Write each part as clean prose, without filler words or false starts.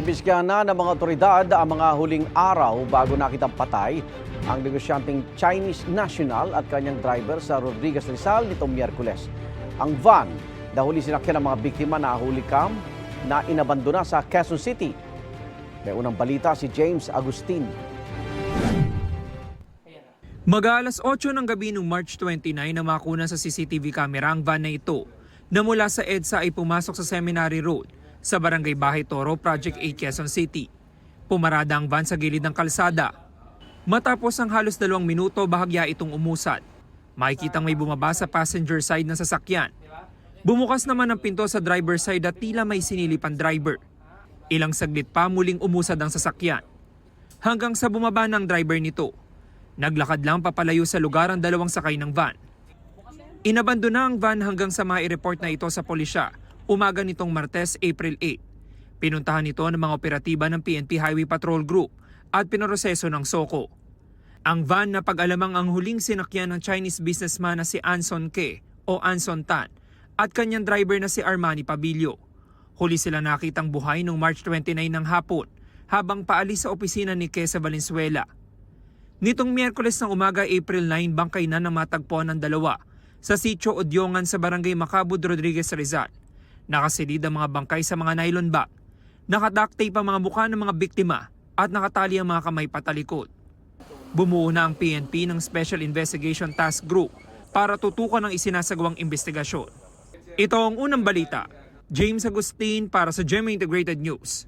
Inimbestigahan na ng mga otoridad ang mga huling araw bago nakitang patay ang negosyanteng Chinese national at kanyang driver sa Rodriguez Rizal nitong Miyerkules. Ang van na huli sinakyan ng mga biktima na hulikam na inabandona sa Quezon City. May unang balita si James Agustin. Mag-aalas 8 ng gabi noong March 29 na makunan sa CCTV camera ang van na ito na mula sa EDSA ay pumasok sa Seminary Road sa Barangay Bahay Toro, Project 8, Quezon City. Pumarada ang van sa gilid ng kalsada. Matapos ang halos 2 minuto, bahagya itong umusad. Makikitang may bumaba sa passenger side ng sasakyan. Bumukas naman ang pinto sa driver side at tila may sinilip ang driver. Ilang saglit pa muling umusad ang sasakyan. Hanggang sa bumaba ng driver nito. Naglakad lang papalayo sa lugar ang 2 sakay ng van. Inabandona ang van hanggang sa mai-report na ito sa pulisya umaga nitong Martes, April 8. Pinuntahan ito ng mga operatiba ng PNP Highway Patrol Group at pinoroseso ng SOCO. Ang van na pag-alamang ang huling sinakyan ng Chinese businessman na si Anson Ke o Anson Tan at kanyang driver na si Armani Pabilio. Huli sila nakitang buhay noong March 29 ng hapon habang paalis sa opisina ni Ke sa Valenzuela. Nitong Miyerkules ng umaga, April 9, bangkay na ng matagpuan ng 2 sa Sitio Odyongan sa Barangay Macabud, Rodriguez Rizal. Nakasilid ang mga bangkay sa mga nylon bag. Nakaduct tape ang mga mukha ng mga biktima at nakatali ang mga kamay patalikod. Bumuo na ang PNP ng Special Investigation Task Group para tutukan ang isinasagawang investigasyon. Ito ang unang balita. James Agustin para sa GMA Integrated News.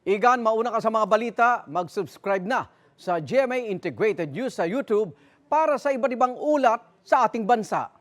Igan, mauna ka sa mga balita, mag-subscribe na sa GMA Integrated News sa YouTube para sa iba't ibang ulat sa ating bansa.